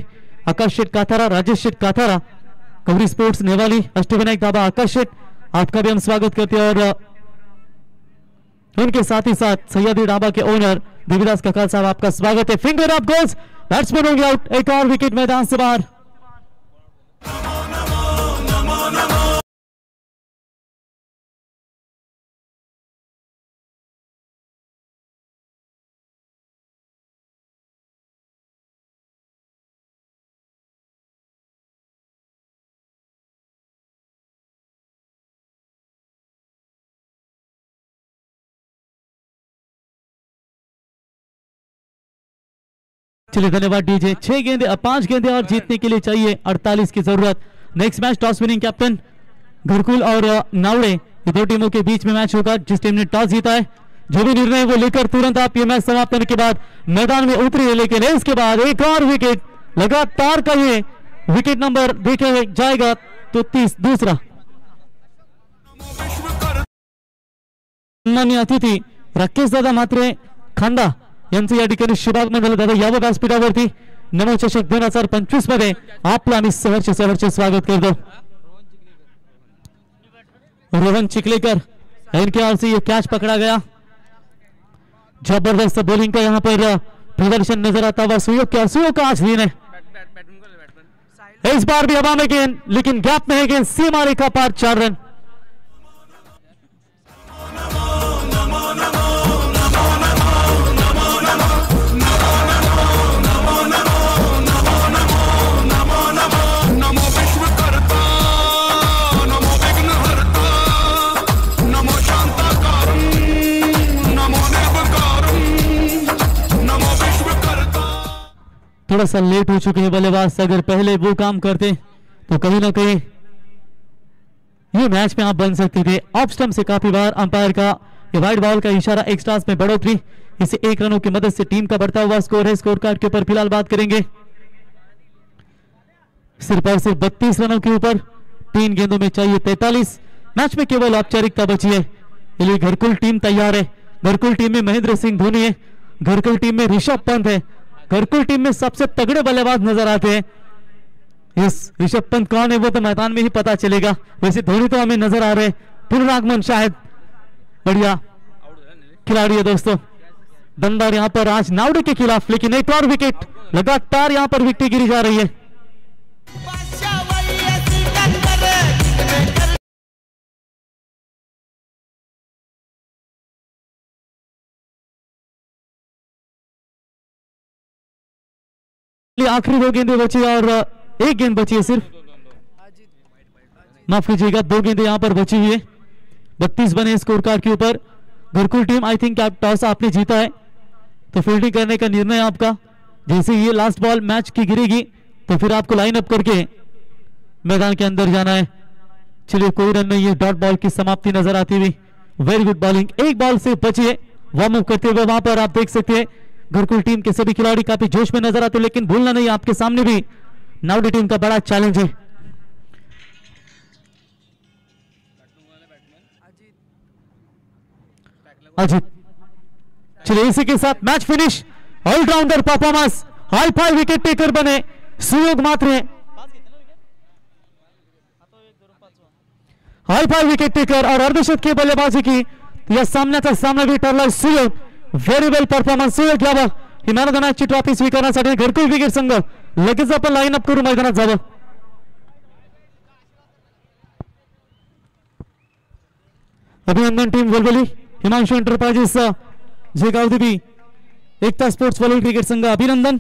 आकाश शेठ काथारा, राजेश शेठ काथारा, कवरी स्पोर्ट्स नेवाली, अष्टविनायक बाबा आकाश शेठ, आपका भी हम स्वागत करते हैं। और उनके साथ ही साथ सैयदी ढाबा के ओनर देवीदास ककाल साहब, आपका स्वागत है। फिंगर अप गोल्स, बैट्समैन हो गया आउट, एक और विकेट मैदान से बाहर। चलिए धन्यवाद डीजे। 6 गेंदे 5 गेंदे और जीतने के लिए चाहिए 48 की जरूरत। Next match toss winning captain घरकुल और नावड़े, ये दो टीमों के बीच में मैच होगा। जिस टीम ने टॉस जीता है जो भी निर्णय वो लेकर तुरंत आप ये मैच समाप्त होने के बाद मैदान में उतरिए। लेकिन इसके बाद एक और विकेट लगातार का ये विकेट नंबर देखे जाएगा तो 30 दूसरा। मान्य अतिथी राकेश दादा म्हात्रे खांदा यांचं या ठिकाणी शुभागमन झालं। दादा यावं व्यासपीठावरती। नमो चषक 2025 मध्ये आपलं आम्ही सहर्ष स्वागत करतो। रोहन चिखलेकर इनके ओर से ये कैच पकड़ा गया। जबरदस्त बॉलिंग का यहाँ पर प्रदर्शन नजर आता हुआ सुयोग का आज दिन है। इस बार भी हवा में गेंद, लेकिन गैप में है गेंद, सीमा रेखा पार 4 रन। थोड़ा सा लेट हो चुके हैं बल्लेबाज। अगर पहले वो काम करते तो कहीं ना कहीं ये मैच में आप बन सकते थे। ऑफ स्टंप से काफी बार अंपायर का ये वाइड बॉल का इशारा, एक्स्ट्रास में बढ़ोतरी, इसे 1 रनों की मदद से टीम का बढ़ता हुआ स्कोर है। स्कोर कार्ड के ऊपर फिलहाल बात करेंगे। सिर्फ और सिर्फ 32 रनों के ऊपर 3 गेंदों में चाहिए 43। मैच में केवल औपचारिकता बची है, इसलिए घरकुल टीम तैयार है। घरकुल टीम में महेंद्र सिंह धोनी है, घरकुल टीम में ऋषभ पंत है, घरकुल टीम में सबसे तगड़े बल्लेबाज नजर आते हैं। यस, ऋषभ पंत कौन है वो तो मैदान में ही पता चलेगा। वैसे धोनी तो हमें नजर आ रहे, पुनरागमन शायद बढ़िया खिलाड़ी है दोस्तों। दमदार यहां पर आज नावड़े के खिलाफ, लेकिन एक और विकेट लगातार यहां पर विकेट गिरी जा रही है। आखिरी 2 गेंदें बची और 1 गेंद बची है सिर्फ, माफ कीजिएगा 2 गेंदें यहां पर बची हुई है। 32 बने स्कोर कार्ड के ऊपर। घरकुल टीम आई थिंक टॉस आपने जीता है तो फील्डिंग करने का निर्णय आपका। जैसे ये लास्ट बॉल मैच की गिरेगी तो फिर आपको लाइन अप करके मैदान के अंदर जाना है। चलिए कोई रन नहीं है, डॉट बॉल की समाप्ति नजर आती हुई। वेरी गुड बॉलिंग, 1 बॉल से बची है। वार्म अप करते हुए वहां पर आप देख सकते हैं घरकुल टीम के सभी खिलाड़ी काफी जोश में नजर आते हैं। लेकिन भूलना नहीं, आपके सामने भी नावड़ी टीम का बड़ा चैलेंज है। अजीत, चलिए इसी के साथ match finish. All rounder performance, high five wicket taker बने Suyog Mhatre, high five wicket taker और अर्धशतकीय बल्लेबाजी की या सामन्याचा सामनावीर ठरला सुयोग। व्हेरी वेल परफॉर्मन्स सुयोग यावं। He man of the मॅचची trophy स्वीकारण्यासाठी घरकुल क्रिकेट संघ लगेच आपण लाईन अप करू मैदानात जावं। अभिनंदन टीम वलवली, हिमांशु एंटरप्राइजेस, जे गावदेवी, एकता स्पोर्ट्स वलवली क्रिकेट संघ अभिनंदन।